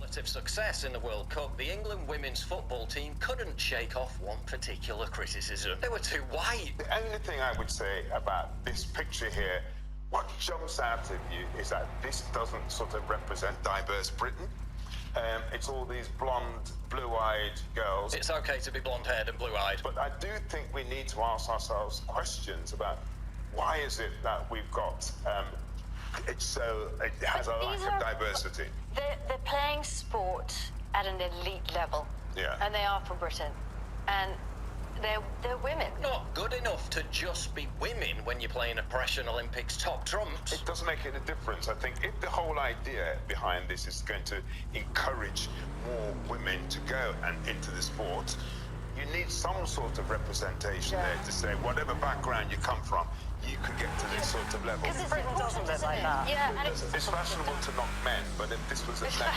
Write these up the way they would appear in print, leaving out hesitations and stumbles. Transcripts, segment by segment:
relative success in the World Cup, the England women's football team couldn't shake off one particular criticism. They were too white. The only thing I would say about this picture here, what jumps out at you is that this doesn't sort of represent diverse Britain. It's all these blonde, blue-eyed girls. It's okay to be blonde-haired and blue-eyed. But I do think we need to ask ourselves questions about why is it that we've got, it has a lack of diversity. They're playing sport at an elite level. Yeah. And they are from Britain. And they're women. Not good enough to just be women when you're playing at Parisian Olympics top trumps. It doesn't make any difference. I think if the whole idea behind this is going to encourage more women to go and into the sport, you need some sort of representation there to say whatever background you come from, you could get to this sort of level. Because Britain doesn't live like that. Yeah, and It's fashionable to knock men, but if this was a men,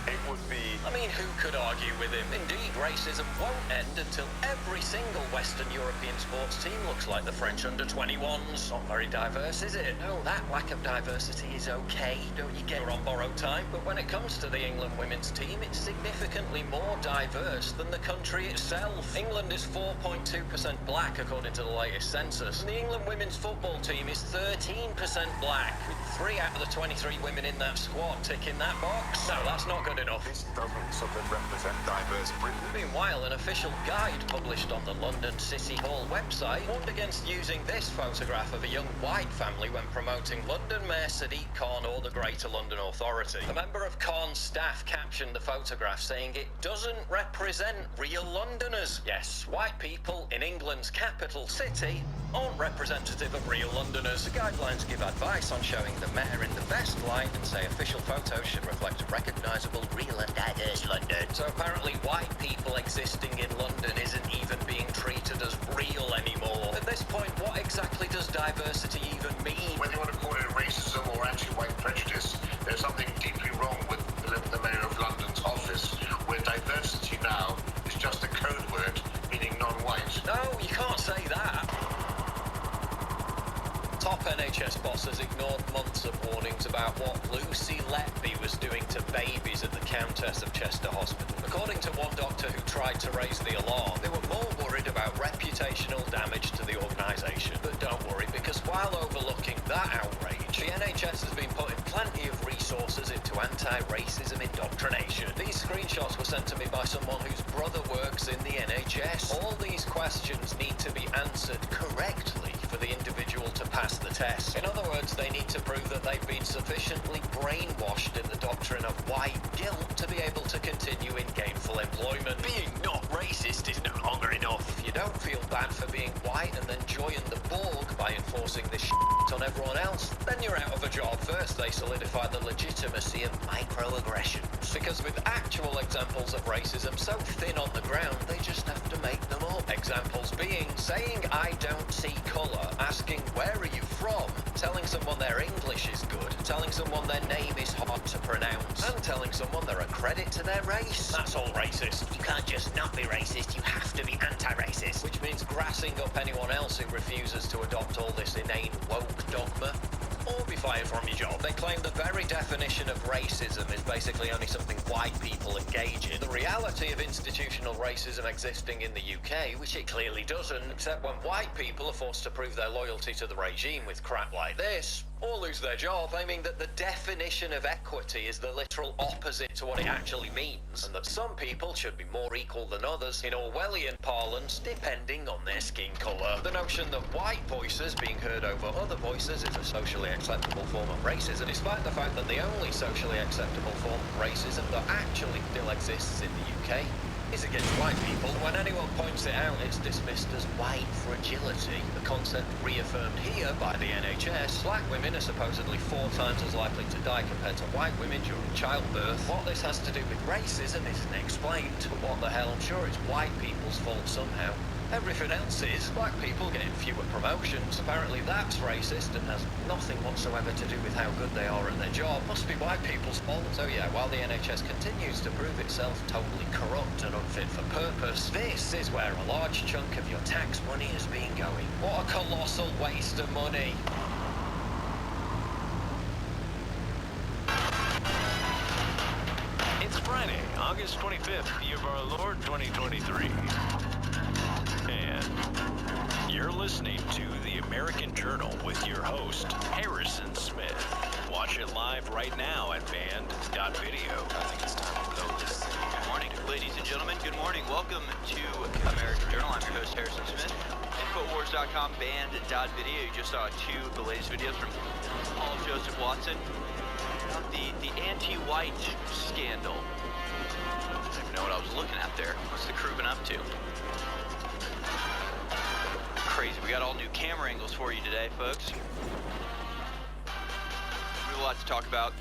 it would be... I mean, who could argue with him? Indeed, racism won't end until every single Western European sports team looks like the French under-21s. Not very diverse, is it? No, that lack of diversity is okay, don't you get her on borrowed time? But when it comes to the England women's team, it's significantly more diverse than the country itself. England is 4.2% black, according to the latest census. And the England women's football team is 13% black, with 3 out of the 23 women in that squad ticking that box. No, that's not good enough. This doesn't sort of represent diverse Britain. Meanwhile, an official guide published on the London City Hall website warned against using this photograph of a young white family when promoting London Mayor Sadiq Khan or the Greater London Authority. A member of Khan's staff captioned the photograph saying it doesn't represent real Londoners. Yes, white people in England's capital city aren't representative of real Londoners. The guidelines give advice on showing the mayor in the best light and say official photos should reflect a recognisable, real and diverse London. So apparently white people existing in London isn't even being treated as real anymore. At this point, what exactly does diversity even mean? Whether you want to call it racism or anti-white prejudice, there's something deeply wrong with the Mayor of London's office, where diversity now is just a code word meaning non-white. No, you can't say that. Top NHS bosses ignored months of warnings about what Lucy Letby was doing to babies at the Countess of Chester Hospital. According to one doctor who tried to raise the alarm, they were more worried about reputational damage to the organisation. But don't worry, because while overlooking that outrage, the NHS has been putting plenty of resources into anti-racism indoctrination. These screenshots were sent to me by someone whose brother works in the NHS. All these questions need to be answered correctly for the individual to pass the test. In other words, they need to prove that they've been sufficiently brainwashed in the doctrine of white guilt to be able to continue in gainful employment. Being not racist is no longer enough. If you don't feel bad for being white and then join the Borg by enforcing this shit on everyone else, then you're out of a job. First, they solidify the legitimacy of microaggressions. Because with actual examples of racism so thin on the ground, they just have to make them up. Examples being saying I don't see colour, asking where are you from, telling someone their English is good, telling someone their name is hard to pronounce, and telling someone they're a credit to their race. That's all racist. You can't just not be racist, you have to be anti-racist. Which means grassing up anyone else who refuses to adopt all this inane woke dogma, or be fired from your job. They claim the very definition of racism is basically only something white people engage in. The reality of institutional racism existing in the UK, which it clearly doesn't, except when white people are forced to prove their loyalty to the regime with crap like this, or lose their job, aiming that the definition of equity is the literal opposite to what it actually means, and that some people should be more equal than others, in Orwellian parlance, depending on their skin colour. The notion that white voices being heard over other voices is a socially acceptable form of racism, despite the fact that the only socially acceptable form of racism that actually still exists in the UK is against white people. When anyone points it out, it's dismissed as white fragility, the concept reaffirmed here by the NHS. Black women are supposedly 4 times as likely to die compared to white women during childbirth. What this has to do with racism isn't explained, but what the hell, I'm sure it's white people's fault somehow. Everything else is black people getting fewer promotions. Apparently that's racist and has nothing whatsoever to do with how good they are at their job. Must be white people's fault. So yeah, while the NHS continues to prove itself totally corrupt and unfit for purpose, this is where a large chunk of your tax money has been going. What a colossal waste of money. It's August 25th, year of our Lord 2023. And you're listening to the American Journal with your host, Harrison Smith. Watch it live right now at band.video. I think it's time to go. Good morning, ladies and gentlemen. Good morning. Welcome to American Journal. I'm your host, Harrison Smith. Infowars.com, band.video. You just saw two of the latest videos from Paul Joseph Watson. The anti-white scandal. I don't even know what I was looking at there. What's the crew been up to? Crazy. We got all new camera angles for you today, folks. We have a lot to talk about.